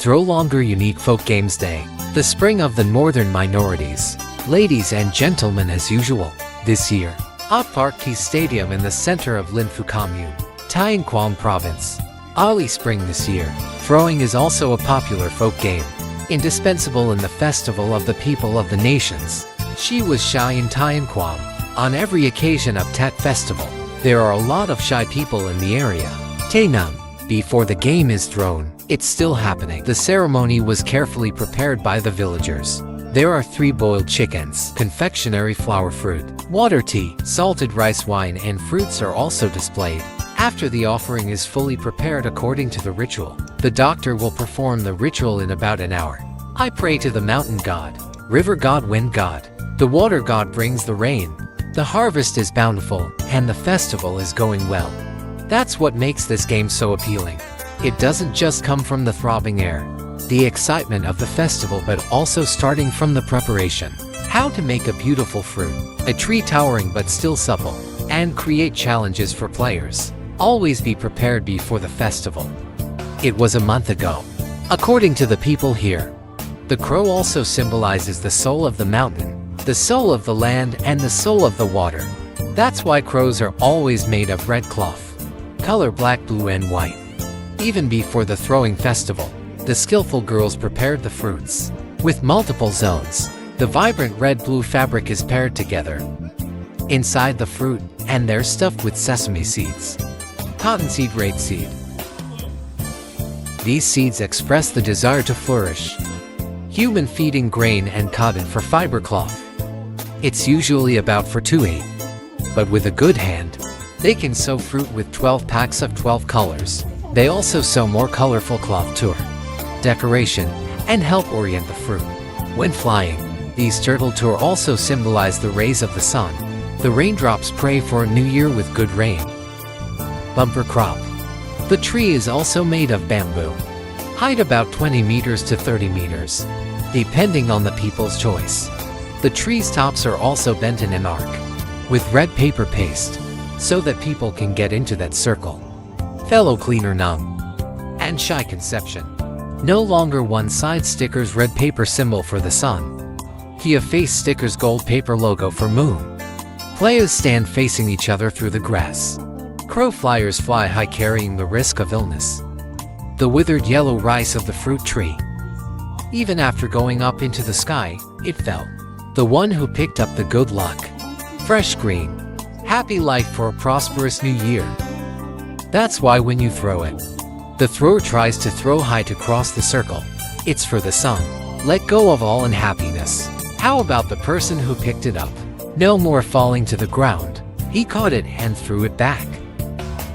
Throw longer unique folk games day. The spring of the Northern Minorities. Ladies and gentlemen, as usual, this year, at Pac Lay Stadium in the center of Linh Phu Commune, Tuyen Quang province. Early spring this year. Throwing is also a popular folk game, indispensable in the festival of the people of the nations. She was shy in Tuyen Quang. On every occasion of Tet festival, there are a lot of shy people in the area. Nung. Before the game is thrown, it's still happening. The ceremony was carefully prepared by the villagers. There are 3 boiled chickens, confectionery flour fruit, water tea, salted rice wine and fruits are also displayed. After the offering is fully prepared according to the ritual, the doctor will perform the ritual in about an hour. I pray to the mountain god, river god, wind god. The water god brings the rain. The harvest is bountiful, and the festival is going well. That's what makes this game so appealing. It doesn't just come from the throbbing air, the excitement of the festival, but also starting from the preparation. How to make a beautiful fruit, a tree towering but still supple, and create challenges for players. Always be prepared before the festival. It was a month ago. According to the people here, the crow also symbolizes the soul of the mountain, the soul of the land, and the soul of the water. That's why crows are always made of red cloth. Color black, blue, and white. Even before the throwing festival, the skillful girls prepared the fruits. With multiple zones, the vibrant red-blue fabric is paired together. Inside the fruit, and they're stuffed with sesame seeds. Cottonseed, rapeseed. These seeds express the desire to flourish. Human feeding grain and cotton for fiber cloth. It's usually about for 2-8. But with a good hand, they can sew fruit with 12 packs of 12 colors. They also sew more colorful cloth tour, decoration, and help orient the fruit. When flying, these turtle tour also symbolize the rays of the sun. The raindrops pray for a new year with good rain. Bumper crop. The tree is also made of bamboo. Height about 20 meters to 30 meters, depending on the people's choice. The tree's tops are also bent in an arc, with red paper paste, so that people can get into that circle. Fellow cleaner Nung. And shy conception. No longer one-side stickers, red paper symbol for the sun. Kia face stickers, gold paper logo for moon. Players stand facing each other through the grass. Crow flyers fly high, carrying the risk of illness. The withered yellow rice of the fruit tree. Even after going up into the sky, it fell. The one who picked up the good luck. Fresh green. Happy life for a prosperous new year. That's why when you throw it, the thrower tries to throw high to cross the circle. It's for the sun. Let go of all unhappiness. How about the person who picked it up? No more falling to the ground. He caught it and threw it back.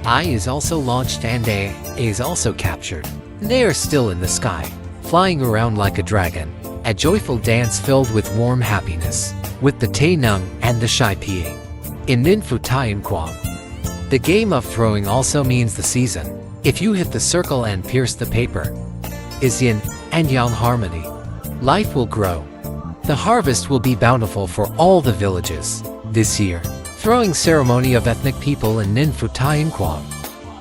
I is also launched and A is also captured. They are still in the sky, flying around like a dragon. A joyful dance filled with warm happiness, with the Tay Nung and the Shy Pa. In Linh Phu Tuyen Quang, the game of throwing also means the season. If you hit the circle and pierce the paper, is yin and yang harmony. Life will grow. The harvest will be bountiful for all the villages. This year, throwing ceremony of ethnic people in Linh Phu Tuyen Quang.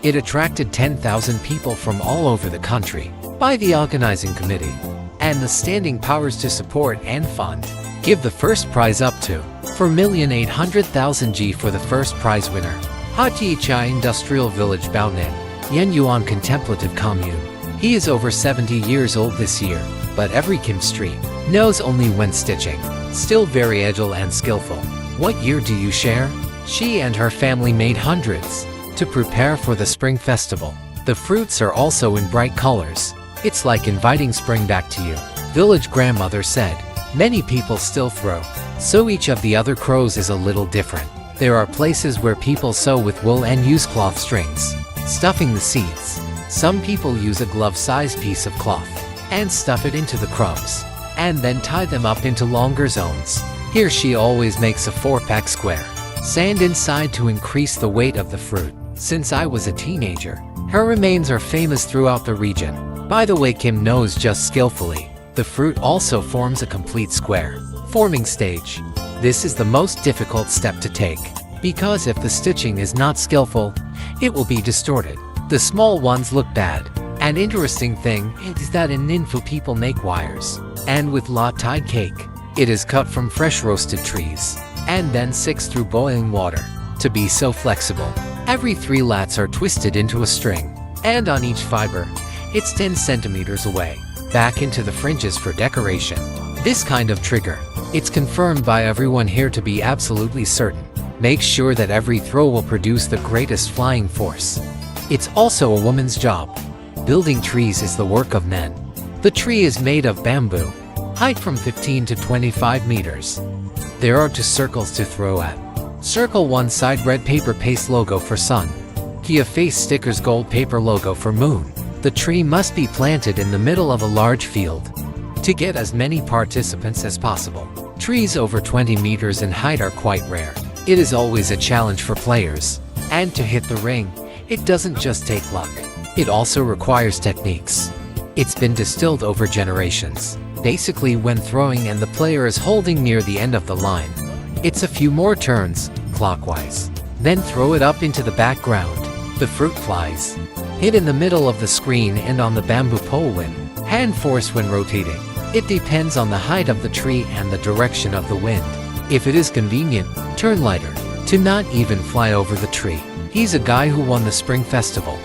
It attracted 10,000 people from all over the country by the organizing committee and the standing powers to support and fund. Give the first prize up to 4,800,000 G for the first prize winner. Hati Chai Industrial Village Baonan, Yen Yuan Contemplative Commune. He is over 70 years old this year, but every Kim Street knows only when stitching. Still very agile and skillful. What year do you share? She and her family made hundreds to prepare for the spring festival. The fruits are also in bright colors. It's like inviting spring back to you. Village grandmother said. Many people still throw, so each of the other crows is a little different. There are places where people sew with wool and use cloth strings, stuffing the seeds. Some people use a glove-sized piece of cloth and stuff it into the crumbs, and then tie them up into longer zones. Here she always makes a 4-pack square, sand inside to increase the weight of the fruit. Since I was a teenager, her remains are famous throughout the region. By the way, Kim knows just skillfully. The fruit also forms a complete square. Forming stage. This is the most difficult step to take, because if the stitching is not skillful, it will be distorted. The small ones look bad, An interesting thing is that in Linh Phu people make wires, and with la tide cake, it is cut from fresh roasted trees, and then sixed through boiling water. To be so flexible, every 3 lats are twisted into a string, and on each fiber, it's 10 centimeters away, back into the fringes for decoration. This kind of trigger, it's confirmed by everyone here to be absolutely certain, makes sure that every throw will produce the greatest flying force. It's also a woman's job. Building trees is the work of men. The tree is made of bamboo, height from 15 to 25 meters. There are 2 circles to throw at. Circle 1 side red paper paste logo for sun. Kia face stickers gold paper logo for moon. The tree must be planted in the middle of a large field to get as many participants as possible. Trees over 20 meters in height are quite rare. It is always a challenge for players. And to hit the ring, it doesn't just take luck. It also requires techniques. It's been distilled over generations. Basically, when throwing and the player is holding near the end of the line, it's a few more turns, clockwise. Then throw it up into the background. The fruit flies. Hit in the middle of the screen and on the bamboo pole when hand force when rotating. It depends on the height of the tree and the direction of the wind. If it is convenient, turn lighter to not even fly over the tree. He's a guy who won the Spring Festival.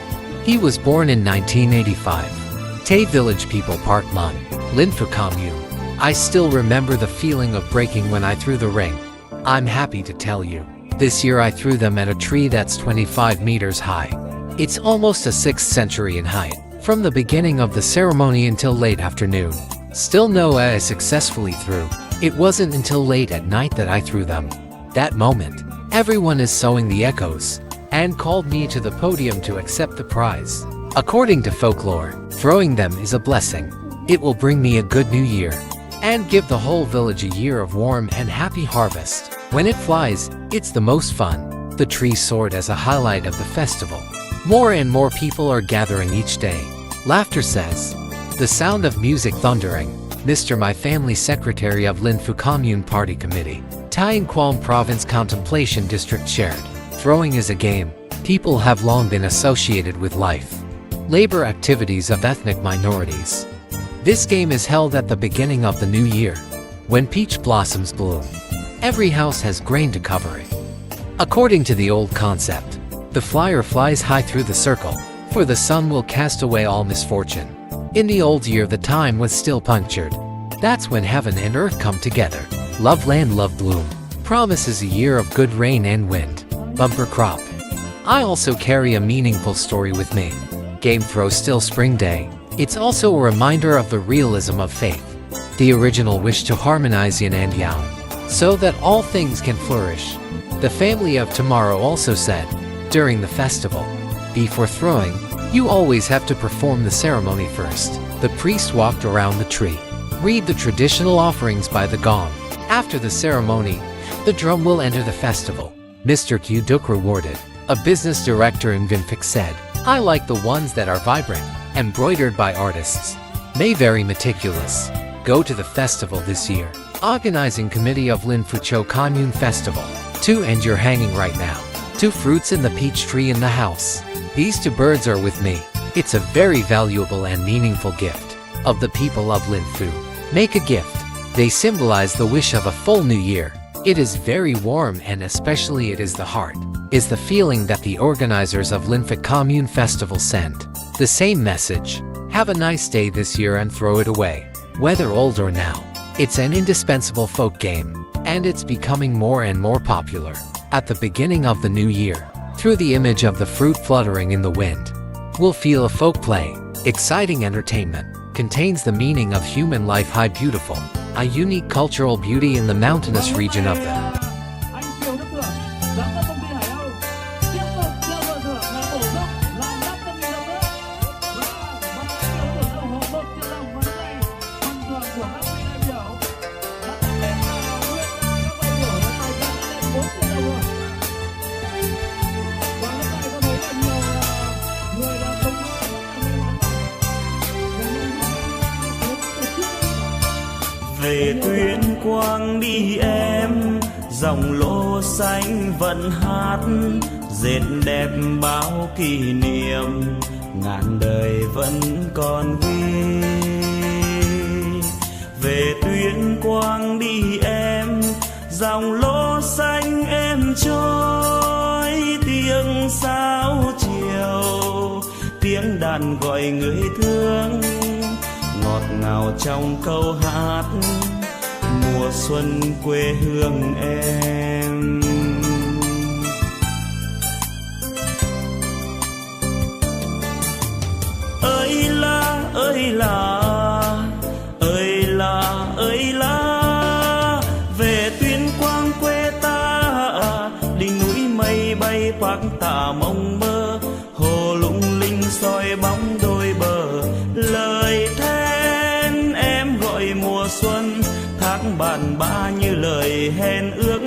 He was born in 1985. Tay Village People Part 1, Linh Phu Commune. I still remember the feeling of breaking when I threw the ring. I'm happy to tell you, this year I threw them at a tree that's 25 meters high. It's almost a 6th century in height, from the beginning of the ceremony until late afternoon. Still no I successfully threw. It wasn't until late at night that I threw them. That moment, everyone is sowing the echoes, and called me to the podium to accept the prize. According to folklore, throwing them is a blessing. It will bring me a good new year, and give the whole village a year of warm and happy harvest. When it flies, it's the most fun. The tree soared as a highlight of the festival. More and more people are gathering each day. Laughter says. The sound of music thundering. Mr. My family secretary of Linh Phu Commune Party Committee. Tuyen Quang Province Contemplation District shared. Throwing is a game. People have long been associated with life. Labor activities of ethnic minorities. This game is held at the beginning of the new year, when peach blossoms bloom. Every house has grain to cover it. According to the old concept, the flyer flies high through the circle, for the sun will cast away all misfortune. In the old year the time was still punctured. That's when heaven and earth come together. Love land, love bloom. Promises a year of good rain and wind. Bumper crop. I also carry a meaningful story with me. Game throw still spring day. It's also a reminder of the realism of faith. The original wish to harmonize yin and yang, so that all things can flourish. The family of tomorrow also said, during the festival, before throwing, you always have to perform the ceremony first. The priest walked around the tree, read the traditional offerings by the gong. After the ceremony, the drum will enter the festival. Mr. Q Duk rewarded, a business director in Vinfic said, I like the ones that are vibrant, embroidered by artists. May very meticulous. Go to the festival this year. Organizing Committee of Linh Phu Cho Commune Festival. 2 and you're hanging right now. 2 fruits in the peach tree in the house. These 2 birds are with me. It's a very valuable and meaningful gift of the people of Linh Phu. Make a gift. They symbolize the wish of a full new year. It is very warm and especially it is the heart, is the feeling that the organizers of Linh Phu Commune Festival sent. The same message. Have a nice day this year and throw it away. Whether old or now, it's an indispensable folk game, and it's becoming more and more popular. At the beginning of the new year, through the image of the fruit fluttering in the wind, we'll feel a folk play. Exciting entertainment contains the meaning of human life high beautiful, a unique cultural beauty in the mountainous region of the về Tuyen Quang đi em, dòng lô xanh vẫn hát, dệt đẹp bao kỷ niệm, ngàn đời vẫn còn ghi. Về Tuyên Quang đi em, dòng lúa xanh em trôi, tiếng sáo chiều, tiếng đàn gọi người thương, ngọt ngào trong câu hát mùa xuân quê hương em. Ơi là ơi là ơi là ơi là, về Tuyên Quang quê ta, đỉnh núi mây bay Pac tả mộng mơ, hồ lung linh soi bóng đôi bờ. Lời then em gọi mùa xuân, tháng bàn ba như lời hẹn ước,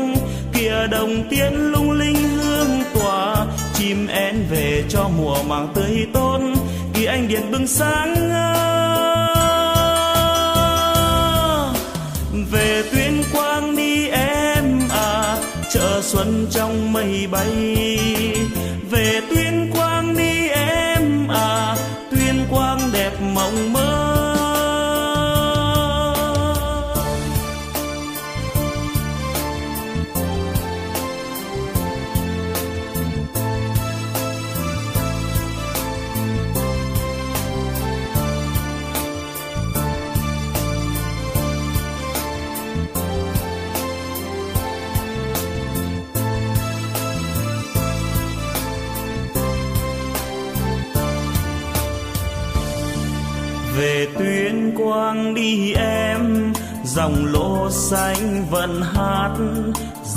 kia đồng tiên lung linh hương tỏa, chim én về cho mùa màng tươi tốt, kia anh điện bừng sáng. Về Tuyên Quang đi em à, chợ xuân trong mây bay. Về Tuyên Quang đi em à, Tuyên Quang đẹp mộng mơ. Về Tuyên Quang đi em, dòng lúa xanh vẫn hát,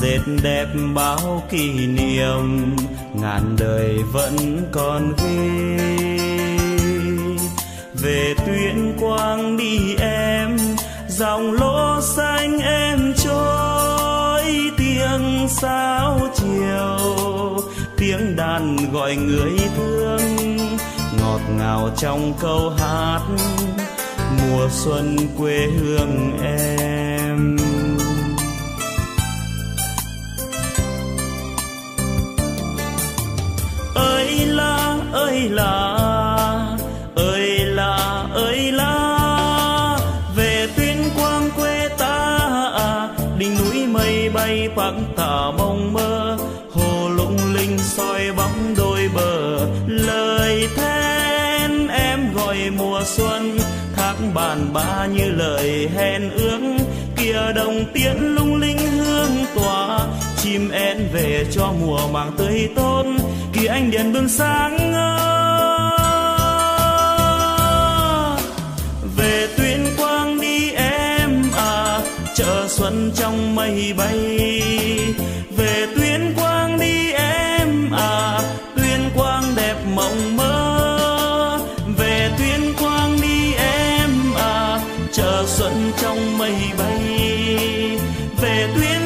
dệt đẹp bao kỷ niệm, ngàn đời vẫn còn ghi. Về Tuyên Quang đi em, dòng lúa xanh em trôi, tiếng sáo chiều, tiếng đàn gọi người thương, ngọt ngào trong câu hát mùa xuân quê hương em. Ơi là ơi là ơi là ơi là, về Tuyên Quang quê ta, đỉnh núi mây bay Pac tả mộng mơ, hồ lung linh soi bóng đôi bờ. Lời then em gọi mùa xuân, tháng bàn ba như lời hẹn ước, kia đồng tiên lung linh hương tỏa, chim én về cho mùa màng tươi tốt, kia anh điện bừng sáng. Về Tuyên Quang đi em à, chợ xuân trong mây bay. Về Tuyên Quang đi em à, Tuyên Quang đẹp mộng mơ. Về Tuyên Quang đi em à, chợ xuân trong mây bay. Về Tuyên